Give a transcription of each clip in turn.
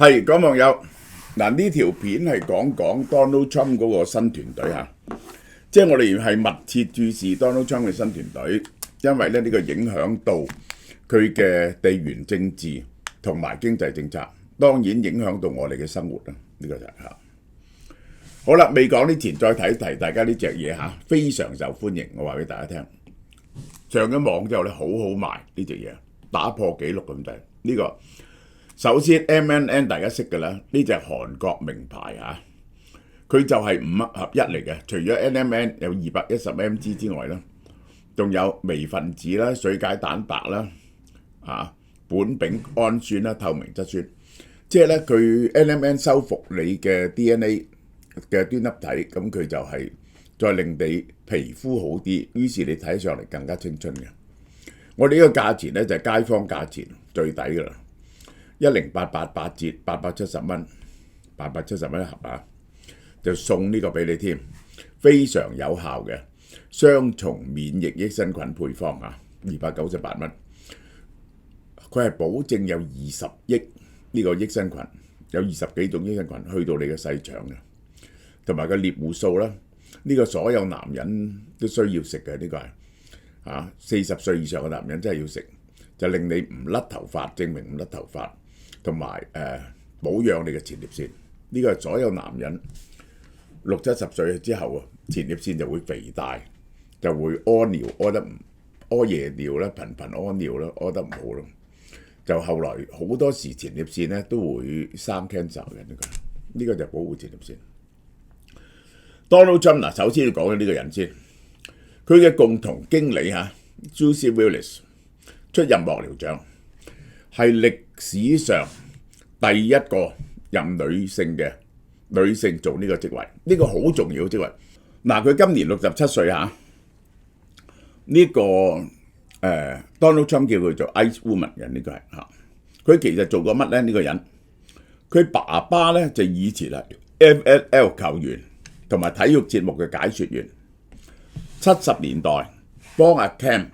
係各位網友，嗱呢條片係講 Donald Trump 嗰個新團隊嚇，即係我哋係密切注視 Donald Trump 嘅新團隊，因為咧呢個影響到佢嘅地緣政治同埋經濟政策，當然影響到我哋嘅生活啦。呢個就係嚇。好啦，未講之前再提一提大家呢隻嘢嚇，非常受歡迎。我話俾大家聽，上咗網之後咧，好好賣呢隻嘢，打破紀錄咁滯。呢個首先 MNN 大家識㗎啦，呢隻韓國名牌嚇，佢就係五合一嚟嘅。除咗 NMN 有210mg 之外啦，仲有微分子啦、水解蛋白啦、苯丙胺酸啦、透明質酸，即係咧佢 NMN 修復你嘅 DNA 嘅端粒體，咁佢就係再令你皮膚好啲，於是你睇上嚟更加青春嘅。我哋呢個價錢咧就係街坊價錢最抵㗎啦，10888折870蚊，870蚊一盒啊，就送呢個俾你添，非常有效嘅雙重免疫益生菌配方啊，298蚊。佢係保證有20億呢個益生菌，有20幾種益生菌去到你嘅細腸嘅，同埋個獵戶素啦，呢個所有男人都需要食嘅，呢個係40歲以上嘅男人真係要食，就令你唔甩頭髮，證明唔甩頭髮，同埋保養你嘅前列腺。呢個係所有男人60、70歲之後啊，前列腺就會肥大，就會屙尿屙夜尿啦，頻頻屙尿啦，屙得唔好咯。就後來好多時前列腺咧都會生 cancer 嘅，呢個就保護前列腺。Donald Trump 嗱，首先要講緊呢個人先，佢嘅共同經理Juicy Willis 出任幕僚長，係歷史上第一個任女性做呢個職位，呢個好重要嘅職位。嗱，佢今年67歲嚇，呢個Donald Trump 叫佢做 Ice Woman 嘅，呢個係嚇。佢其實做過乜咧？呢個人佢爸爸咧就以前係 NFL 球員同埋體育節目嘅解說員。70年代幫阿 Kemp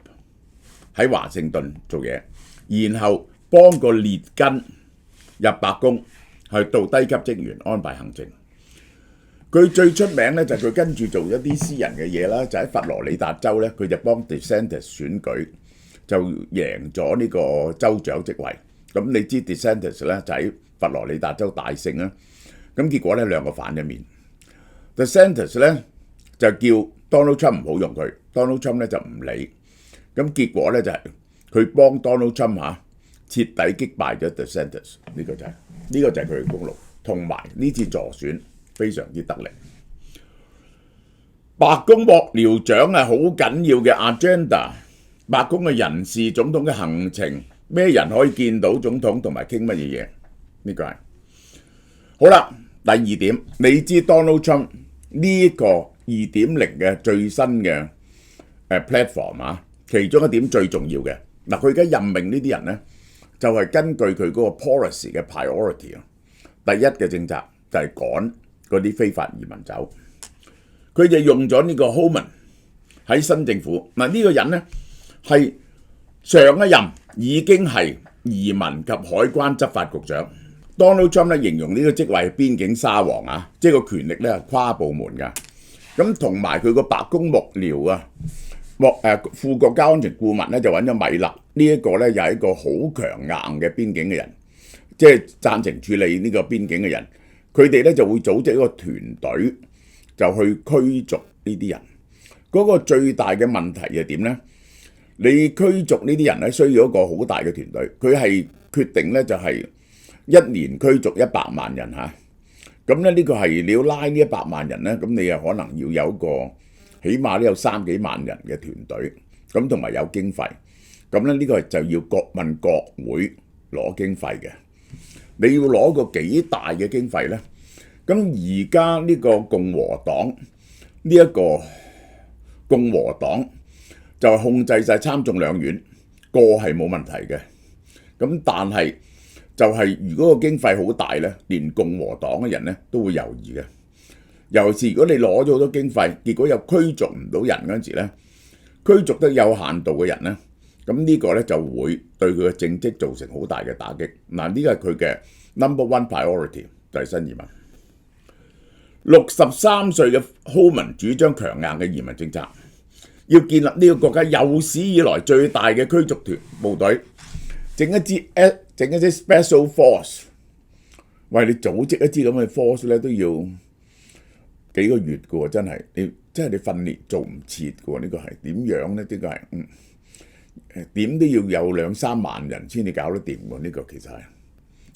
喺華盛頓做嘢，然後幫個列根入白宮去到低級職員安排行程。佢最出名咧就係佢跟住做一啲私人嘅嘢啦，就喺佛羅里達州咧，佢就幫 DeSantis 選舉，就贏咗呢個州長職位。咁你知 DeSantis 咧就喺佛羅里達州大勝啦，咁結果咧兩個反咗面。DeSantis 咧就叫 Donald Trump 唔好用佢 ，Donald Trump 咧就唔理。咁結果咧就係佢幫 Donald Trump 徹底擊敗咗 DeSantis， 呢個就係佢嘅功勞，同埋呢次助選非常之得力。白宮幕僚長係好緊要嘅 agenda， 白宮嘅人事、總統嘅行程，咩人可以見到總統同埋傾乜嘢嘢？呢個係好啦。第二點，你知 Donald Trump 呢個2.0嘅最新嘅platform其中一點最重要嘅嗱，佢而家任命呢啲人咧，就係根據佢嗰個 policy 嘅 priority 啊。第一嘅政策就係趕嗰啲非法移民走，佢就用咗呢個 Homan 喺新政府嗱，呢個人咧係上一任已經係移民及海關執法局長。Donald Trump 咧形容呢個職位係邊境沙皇即係個權力咧係跨部門㗎。咁同埋佢個白宮幕僚副國家安全顧問咧就揾咗米勒，呢一個咧又係一個好強硬嘅邊境嘅人，即係贊成處理呢個邊境嘅人。佢哋咧就會組織一個團隊，就去驅逐呢啲人。嗰個最大嘅問題係點咧？你驅逐呢啲人咧需要一個好大嘅團隊，佢係決定咧就係1年驅逐100萬人嚇。咁咧呢個係你要拉呢100萬人咧，咁你又可能要有一個起碼都有3幾萬人嘅團隊，咁同埋有經費。咁咧呢個就要問國會攞經費嘅。你要攞個幾大嘅經費咧？咁而家呢個共和黨就控制晒參眾兩院，個係冇問題嘅。咁但係就係如果個經費好大咧，連共和黨嘅人咧都會猶豫嘅。尤其是如果你攞咗好多經費，結果又驅逐唔到人嗰陣時咧，驅逐得有限度嘅人咧，咁呢個咧就會對佢嘅政績造成好大嘅打擊。嗱，呢個係佢嘅 number one priority 就係新移民。63歲嘅 Homan 主張強硬嘅移民政策，要建立呢個國家有史以來最大嘅驅逐團部隊，整一支 special force。喂，你組織一支咁嘅 force 咧都要幾個月嘅喎，真係你訓練做唔切嘅喎，呢個係點樣咧？呢個係點都要有2-3萬人先至搞得掂喎，呢個其實係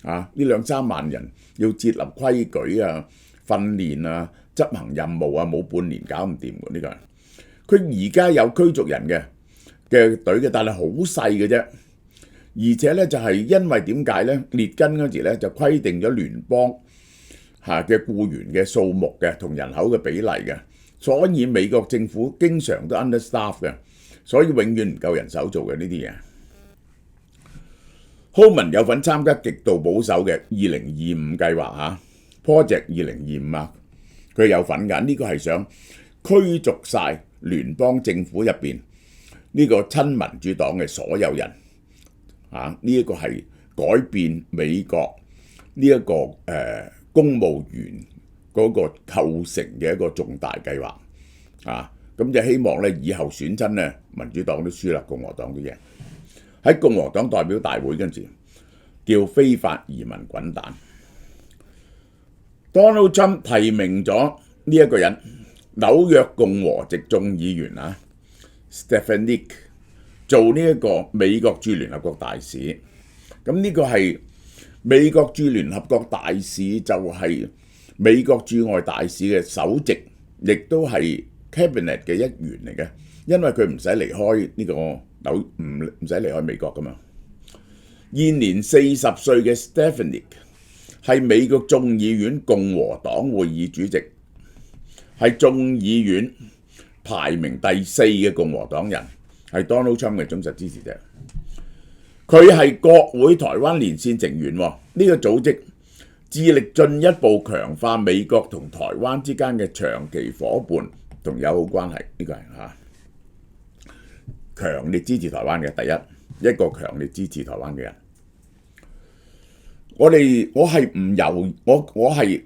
呢2-3萬人要設立規矩啊、訓練啊、執行任務啊，冇半年搞唔掂喎，呢個係。佢而家有驅逐人嘅隊嘅，但係好細嘅啫。而且咧就係因為點解咧？列根嗰時咧就規定咗聯邦嘅僱員嘅數目嘅同人口嘅比例嘅，所以美國政府經常都 understaff 嘅，所以永遠唔夠人手做嘅呢啲嘢。Homan 有份參加極度保守嘅2025計劃Project 2025佢有份㗎。呢個係想驅逐晒聯邦政府入邊呢個親民主黨嘅所有人。呢一個係改變美國呢一個公務員嗰個構成嘅一個重大計劃咁就希望咧以後選親咧民主黨都輸啦，共和黨都贏。喺共和黨代表大會嗰陣時，叫非法移民滾蛋。Donald Trump 提名咗呢一個人，紐約共和籍眾議員Stefanik 做呢一個美國駐聯合國大使。咁呢個係美國駐聯合國大使，就係美國駐外大使嘅首席，亦都係 cabinet 嘅一員嚟嘅，因為佢唔使離開呢個唔使離開美國噶嘛。現年40歲嘅 Stefanik 係美國眾議院共和黨會議主席，係眾議院排名第4嘅共和黨人，係 Donald Trump 嘅忠實支持者。佢係國會台灣連線成員喎，呢個組織致力進一步強化美國同台灣之間嘅長期夥伴同友好關係。呢個係強烈支持台灣嘅一個強烈支持台灣嘅人。我係唔猶我係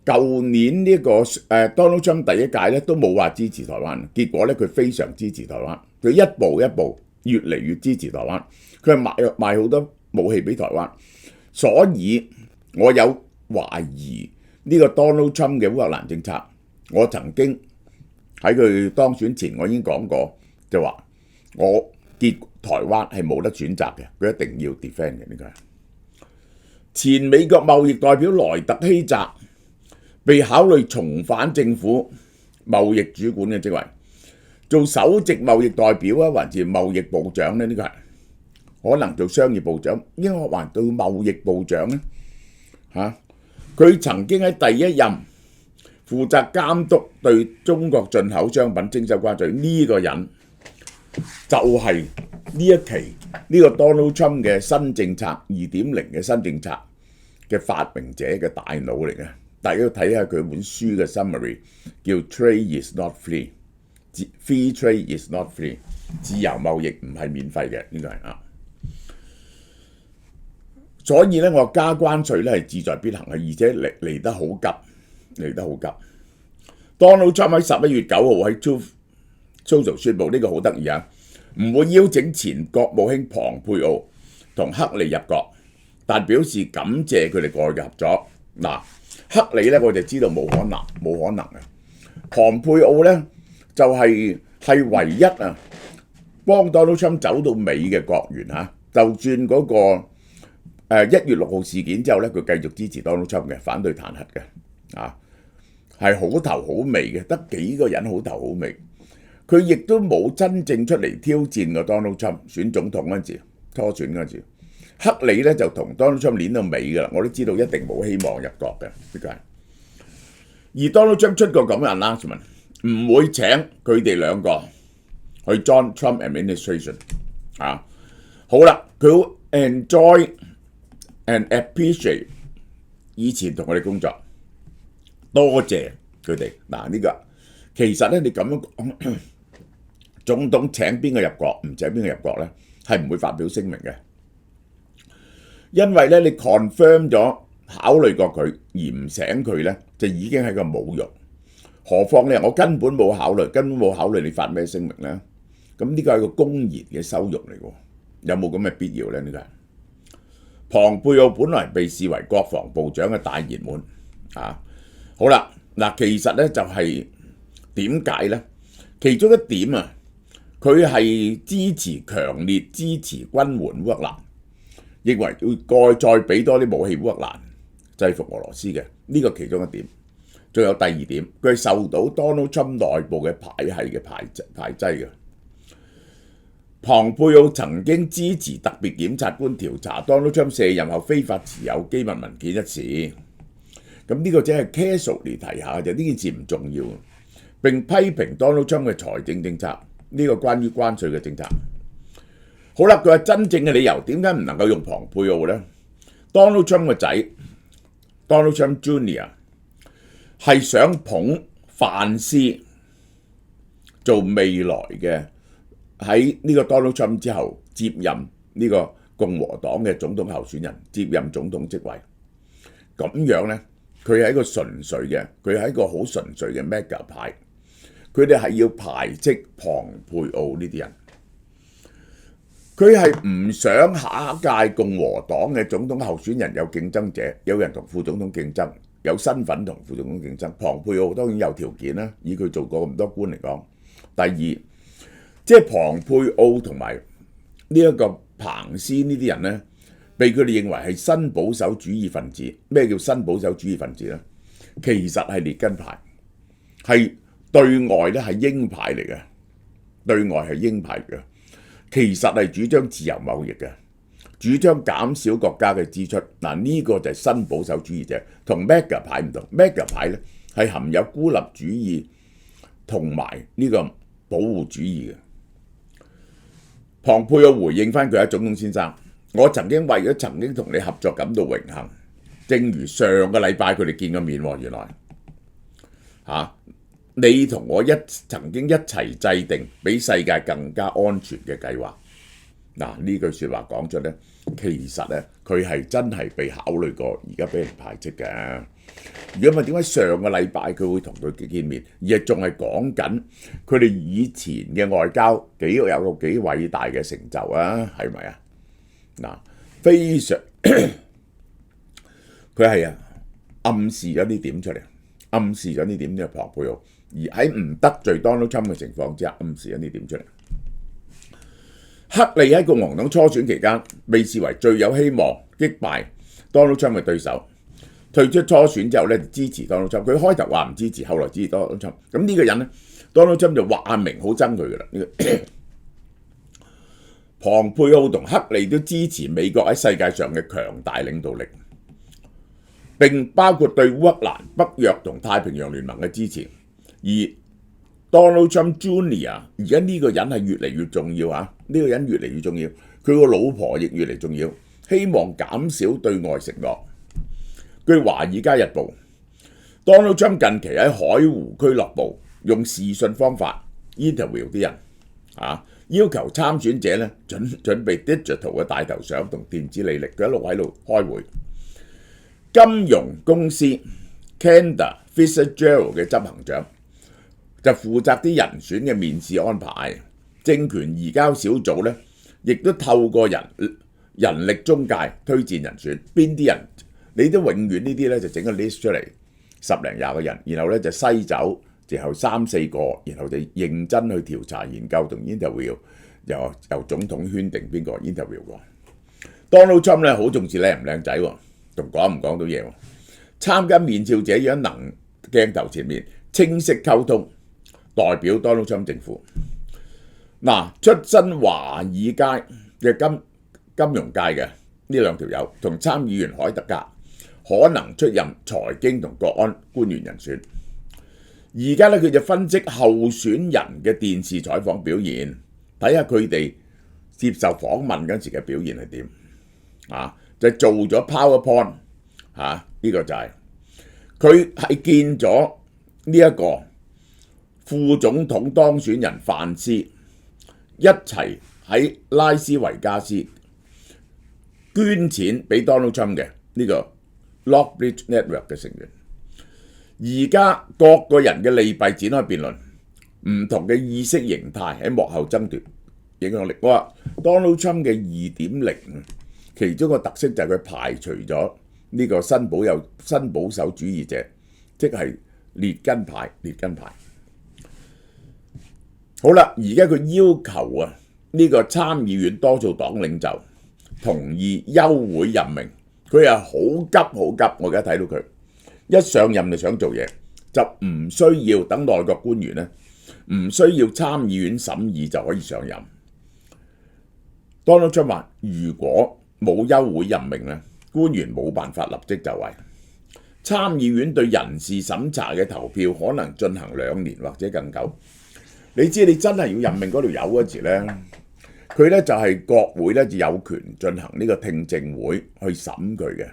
舊年呢個Donald Trump 第一屆咧都冇話支持台灣，結果咧佢非常支持台灣，佢一步一步越嚟越支持台灣，佢係賣好多武器俾台灣，所以我有懷疑呢個 Donald Trump 嘅烏克蘭政策。我曾經喺佢當選前我已經講過，就話台灣係冇得選擇嘅，佢一定要 defend 嘅。呢個係前美國貿易代表萊特希澤被考慮重返政府貿易主管嘅職位，做首席貿易代表還是貿易部長呢？呢個係可能做商業部長，應該還到貿易部長呢？佢曾經喺第一任負責監督對中國進口商品徵收關稅，呢個人就係呢一期呢個 Donald Trump 嘅新政策2.0嘅新政策嘅發明者嘅大腦嚟嘅。大家要睇下佢本書嘅 summary， 叫 Trade is not free， Free trade is not free， 自由貿易唔係免費嘅，呢個係所以咧，我加關稅咧係志在必行嘅，而且嚟得好急，嚟得好急。Donald Trump 喺11月9號喺 Truth Social 宣布，呢個好得意唔會邀請前國務卿龐佩奧同克里入國，但表示感謝佢哋過去嘅合作。克里咧我就知道冇可能嘅。龐佩奧咧就係唯一幫 Donald Trump 走到尾嘅國員就算嗰個1月6號事件之後咧，佢繼續支持 Donald Trump 嘅，反對彈劾嘅係好頭好尾嘅，得幾個人好頭好尾。佢亦都冇真正出嚟挑戰過 Donald Trump 選總統嗰陣時，初選嗰陣時。克里咧就同 Donald Trump 攣到尾㗎啦，我都知道一定冇希望入國嘅，呢個係。而 Donald Trump 出過咁嘅 announcement， 唔會請佢哋兩個去 join Trump administration 好啦，佢好 enjoy and appreciate 以前同我哋工作，多謝佢哋。呢個其實咧你咁樣講，總統請邊個入國唔請邊個入國咧，係唔會發表聲明嘅。因為咧你 confirm 咗考慮過佢而唔醒佢咧，就已經係個侮辱。何況咧我根本冇考慮你發咩聲明咧？咁呢個係個公然嘅羞辱嚟嘅，有冇咁嘅必要咧？呢個龐佩奧本來被視為國防部長嘅大熱門啊，好啦，嗱，其實咧就係點解咧？其中一點啊，佢係強烈支持軍援烏克蘭，認為要再俾多啲武器烏克蘭制服俄羅斯嘅，呢個其中一點。仲有第二點，佢係受到 Donald Trump 內部嘅派系嘅排擠嘅。龐佩奧曾經支持特別檢察官調查 Donald Trump 卸任後非法持有機密文件一事，咁呢個只係 casually 提下就呢件事唔重要，並批評 Donald Trump 嘅財政政策，呢個關於關稅嘅政策。好啦，佢話真正嘅理由點解唔能夠用龐佩奧呢？ Donald Trump 個仔 Donald Trump Jr. 係想捧范斯做未來嘅喺呢個 Donald Trump 之後接任呢個共和黨嘅總統候選人，接任總統職位。咁樣呢，佢係一個純粹嘅，佢係一個好純粹嘅 MAGA 派。佢哋係要排斥龐佩奧呢啲人。佢係唔想下一屆共和黨嘅總統候選人有競爭者，有人同副總統競爭，有身份同副總統競爭。龐佩奧當然有條件啦，以佢做過咁多官嚟講。第二，即係龐佩奧同埋呢一個彭斯呢啲人呢，被佢哋認為係新保守主義分子。咩叫新保守主義分子呢？其實係列根派，係對外咧係鷹派嚟嘅，對外係鷹派嚟嘅。其實係主張自由貿易嘅，主張減少國家嘅支出。嗱，呢個就係新保守主義者，同 MAGA 派唔同。MAGA 派咧係含有孤立主義同埋呢個保護主義嘅。龐佩奧回應翻佢，總統先生，我曾經為咗曾經同你合作感到榮幸，正如上個禮拜佢哋見過面喎，原來你同我曾經一齊制定比世界更加安全嘅計劃。嗱，呢句説話講出咧，其實咧佢係真係被考慮過，而家俾人排斥嘅。如果唔係點解上個禮拜佢會同佢見面，而係仲係講緊佢哋以前嘅外交有個幾偉大嘅成就啊？係咪啊？嗱，非常佢係暗示咗呢點出嚟，暗示咗呢點嘅龐佩奧。而喺唔得罪 Donald Trump 嘅情況之下，暗示咗呢點出嚟。克利喺共和黨初選期間被視為最有希望擊敗 Donald Trump 嘅對手，退出初選之後咧支持 Donald Trump。佢開頭話唔支持，後來支持 Donald Trump。咁呢個人咧 ，Donald Trump 就話明好憎佢噶啦。龐佩奧同克利都支持美國喺世界上嘅強大領導力，並包括對烏克蘭、北約同太平洋聯盟嘅支持。而 Donald Trump Jr. 而家呢個人係越嚟越重要啊！呢個人越嚟越重要，佢個老婆亦越嚟重要。希望減少對外承諾。據《華爾街日報》，Donald Trump 近期喺海湖俱樂部用視訊方法 interview 啲人，要求參選者咧準備 digital 嘅大頭相同電子履歷，佢一路喺度開會。金融公司 Cantor Fitzgerald 嘅執行長就負責啲人選嘅面試安排，政權移交小組咧，亦都透過人力中介推薦人選，邊啲人你都永遠呢啲咧就整個 list 出嚟，10零20個人，然後咧就篩走，然後3、4個，然後就認真去調查研究同 interview， 由總統圈定邊個 interview 過。Donald Trump 咧好重視靚唔靚仔喎，同講唔講到嘢喎。參加面試者要喺鏡頭前面清晰溝通，代表 Donald Trump 政府。嗱，出身華爾街嘅金融界嘅呢兩條友，同參議員海特格可能出任財經同國安官員人選。而家咧佢就分析候選人嘅電視採訪表現，睇下佢哋接受訪問嗰時嘅表現係點。就做咗 PowerPoint， 呢個就係佢係見咗呢一個副總統當選人范斯一齊喺拉斯維加斯捐錢俾 Donald Trump 嘅呢個 Lockbridge Network 嘅成員。而家各個人嘅利弊展開辯論，唔同嘅意識形態喺幕後爭奪影響力。我話 Donald Trump 嘅2.0，其中個特色就係佢排除咗呢個新保守主義者，即係列根派。好啦，而家佢要求啊呢個參議院多數黨領袖同意休會任命，佢係好急。我而家睇到佢一上任就想做嘢，就唔需要等內閣官員呢，唔需要參議院審議就可以上任。Donald Trump 話：如果冇休會任命呢，官員冇辦法立即就位。參議院對人事審查嘅投票可能進行2年或者更久。你知你真係要任命嗰條友嗰時呢，佢呢就係國會呢就有權進行呢個聽證會去審佢嘅。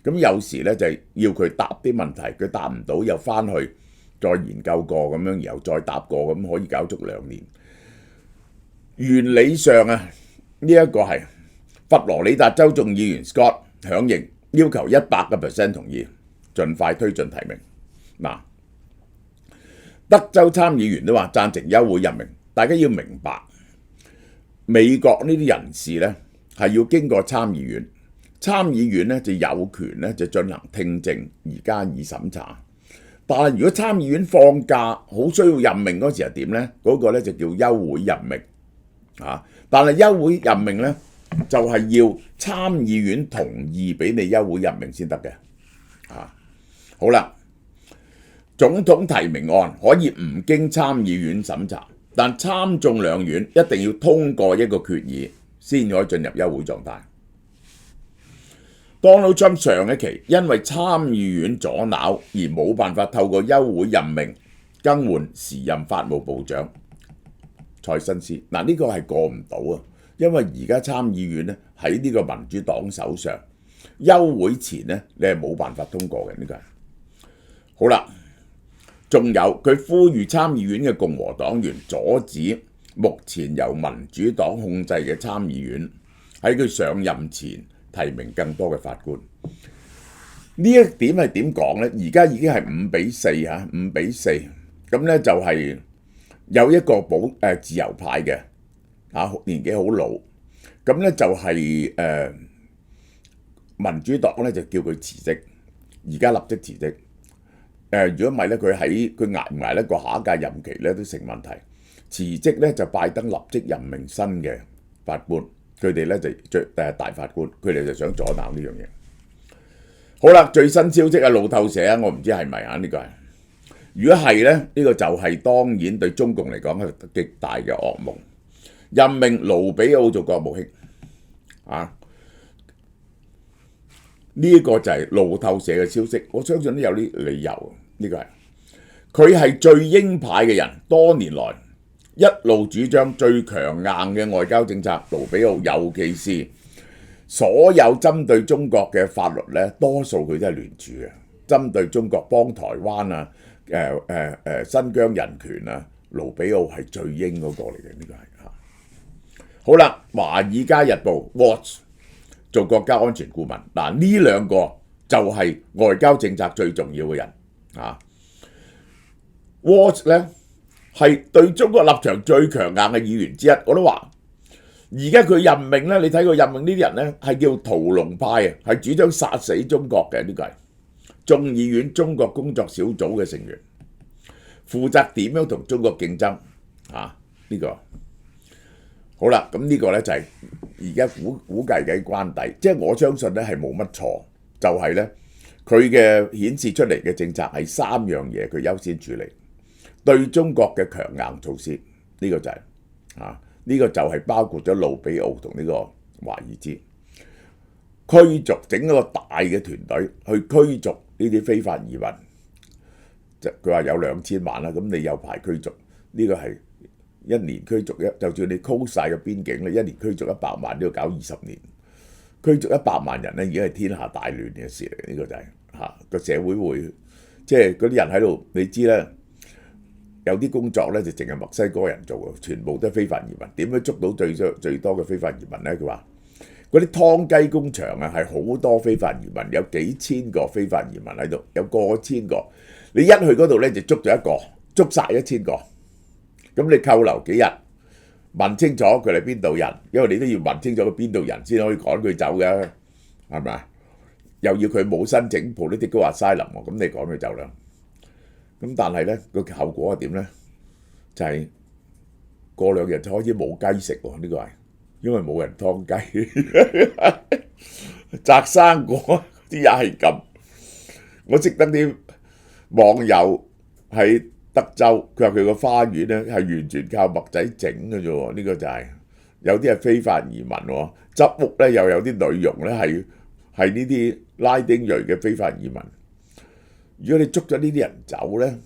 咁有時呢就係要佢答啲問題，佢答唔到又翻去再研究過咁樣，然後再答過，咁可以搞足2年。原理上啊，呢一個係佛羅里達州眾議員 Scott 響應，要求100% 同意，盡快推進提名。嗱，德州參議員都話贊成休會任命。大家要明白，美國呢啲人士呢係要經過參議院，參議院呢就有權呢就進行聽證而加以審查。但係如果參議院放假好需要任命嗰時係點呢？嗰個呢就叫休會任命啊！但係休會任命呢，就係要參議院同意俾你休會任命先得嘅啊！好啦，總統提名案可以唔經參議院審查，但參眾兩院一定要通過一個決議先可以進入休會狀態。Donald Trump 上一期因為參議院阻撓而冇辦法透過休會任命更換時任法務部長蔡新斯。嗱，呢個係過唔到啊，因為而家參議院咧喺呢個民主黨手上，休會前咧你係冇辦法通過嘅。呢個係好啦，仲有佢呼籲參議院嘅共和黨員阻止目前由民主黨控制嘅參議院喺佢上任前提名更多嘅法官。呢一點係點講呢？而家已經係5-4嚇，5-4。咁呢就係有一個自由派嘅年紀好老，咁呢就係民主黨呢就叫佢辭職，而家立即辭職。如果唔係呢，佢捱唔捱得過下一屆任期呢都成問題。辭職呢就拜登立即任命新嘅法官。佢哋咧就大法官，佢哋就想阻撓呢樣嘢。好啦，最新消息啊，路透社啊，我唔知係咪啊？呢個係，如果係咧，呢個就係當然對中共嚟講係極大嘅噩夢。任命盧比奧做國務卿啊，呢個就係路透社嘅消息。我相信都有啲理由。呢個係佢係最鷹派嘅人，多年來一路主張最強硬嘅外交政策。盧比奧尤其是所有針對中國嘅法律咧，多數佢都係聯署嘅。針對中國幫台灣啊、新疆人權啊，盧比奧係最鷹嗰個嚟嘅。呢個係嚇。好啦，《華爾街日報》Watch 做國家安全顧問。嗱，呢兩個就係外交政策最重要嘅人啊。Watch 咧係對中國立場最強硬嘅議員之一。我都話，而家佢任命咧，你睇佢任命呢啲人咧，係叫屠龍派啊，係主張殺死中國嘅。呢個係眾議院中國工作小組嘅成員，負責點樣同中國競爭啊？呢個好啦，咁呢個咧就係而家估計嘅關底，即係我相信咧係冇乜錯，就係咧佢嘅顯示出嚟嘅政策係3樣嘢，佢優先處理。對中國嘅強硬措施，呢個就係呢個就係包括咗盧比奧同呢個華爾茲驅逐，整一個大嘅團隊去驅逐呢啲非法移民。佢話有2000萬啦，咁你有排驅逐，呢個係一年驅逐就算你 close 晒個邊境咧，一年驅逐100萬都要搞20年。驅逐100萬人咧，已經係天下大亂嘅事嚟。呢個就係個社會會即係嗰啲人喺度，你知啦。有啲工作咧就淨係墨西哥人做嘅，全部都係非法移民。點樣捉到最多嘅非法移民咧？佢話嗰啲湯雞工場啊，係好多非法移民，有幾千個非法移民喺度，有過千個。你一去嗰度咧就捉咗一個，捉晒1000個。咁你扣留幾日，問清楚佢係邊度人，因為你都要問清楚佢邊度人先可以趕佢走嘅，係咪？又要佢冇申請 political asylum 喎，咁你趕佢走啦。咁但係咧個後果係點咧？就係過2日就開始冇雞食喎，呢個係因為冇人劏雞，摘生果啲也係咁。我識得啲網友喺德州，佢話佢個花園咧係完全靠麥仔整嘅啫喎，呢個就係有啲係非法移民喎，執屋咧又有啲內容咧係呢啲拉丁裔嘅非法移民。如果你捉咗呢啲人走咧，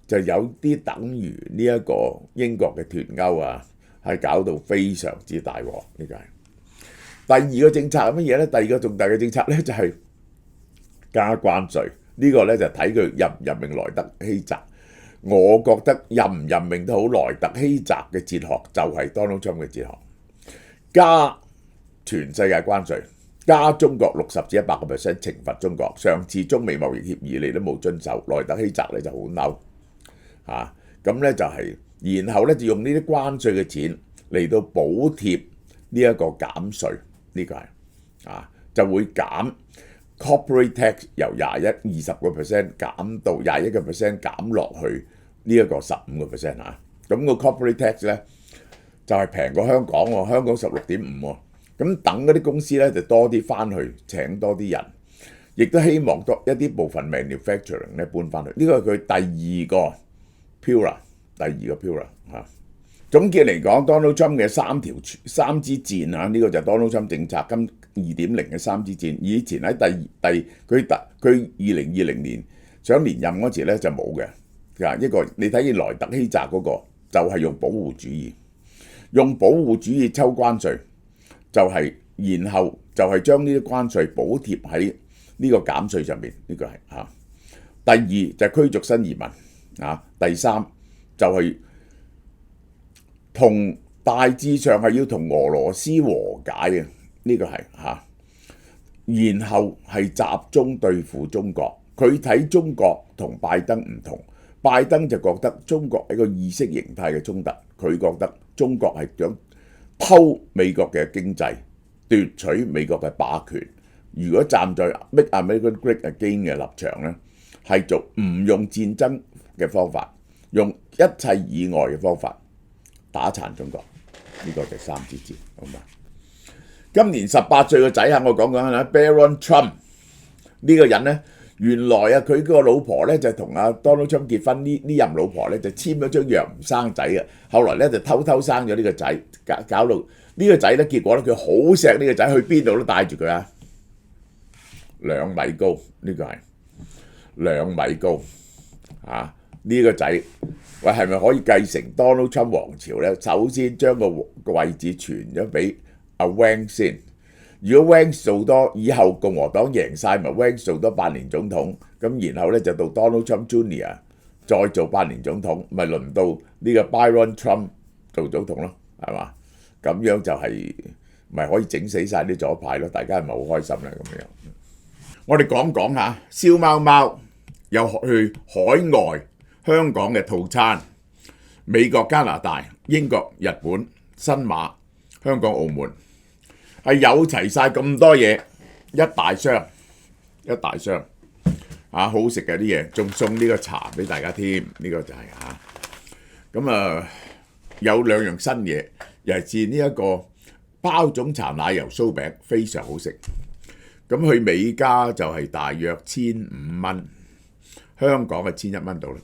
就有啲等於呢一個英國嘅脫歐啊，係搞到非常之大鑊。呢個係第二個政策係乜嘢咧？第二個重大嘅政策咧就係加關稅。呢個咧就睇佢任唔任命萊特希澤。我覺得任唔任命都好，萊特希澤嘅哲學就係 Donald Trump 嘅哲學，加全世界關稅，加中國60至100%懲罰中國。上次中美貿易協議你都冇遵守，萊特希澤咧就好嬲嚇。咁咧就係，然後咧就用呢啲關稅嘅錢嚟到補貼呢一個減稅，呢個係就會減 corporate tax 由20% 減到21% 減落去呢一個15%嚇。咁個 corporate tax 咧就係平過香港喎，香港16.5喎。咁等嗰啲公司咧就多啲翻去請多啲人，亦都希望多一啲部分 manufacturing 咧搬翻去。呢個係佢第二個 pillar 嚇。總結嚟講 ，Donald Trump 嘅三支箭啊，呢個就係 Donald Trump 政策今2.0嘅3支箭。以前喺佢2020年想連任嗰時咧就冇嘅。一個你睇見萊特希澤嗰個就係用保護主義，抽關稅，然後就係將呢啲關稅補貼喺呢個減稅上面。呢個係嚇。第二就係驅逐新移民啊。第三就係大致上係要同俄羅斯和解嘅，呢個係嚇。然後係集中對付中國。佢睇中國同拜登唔同，拜登就覺得中國係個意識形態嘅衝突，佢覺得中國係想偷美國嘅經濟，奪取美國嘅霸權。如果站在 Make America Great Again 嘅立場咧，係做唔用戰爭嘅方法，用一切以外嘅方法打殘中國。呢個就3支箭，好嘛？今年18歲個仔啊，我講啦 ，Barron Trump 呢個人咧，原來啊佢個老婆咧就同阿 Donald Trump 結婚，呢任老婆咧就簽咗張約唔生仔嘅，後來咧就偷生咗呢個仔，搞到呢個仔咧，結果咧佢好錫呢個仔，去邊度都帶住佢啊，2米高，呢個係2米高啊！呢個仔喂係咪可以繼承 Donald Trump 王朝咧？首先將個位置傳咗俾阿 Vance 先。如果 Vance 做多，以後共和黨贏晒，咪 Vance 做多8年總統，咁然後咧就到 Donald Trump Jr. 再做8年總統，咪輪到呢個 Barron Trump 做總統咯，係嘛？咁樣就係咪可以整死晒啲左派咯？大家係咪好開心咧？咁樣，我哋講下燒貓貓有去海外香港嘅套餐，美國、加拿大、英國、日本、新馬、香港、澳門係有齊晒咁多嘢，一大箱好食嘅啲嘢，仲送呢個茶俾大家添。呢個就係咁有2樣新嘢，尤其是呢一個包種茶奶油酥餅非常好食。咁去美加就係大約1500蚊，香港係1100蚊到啦。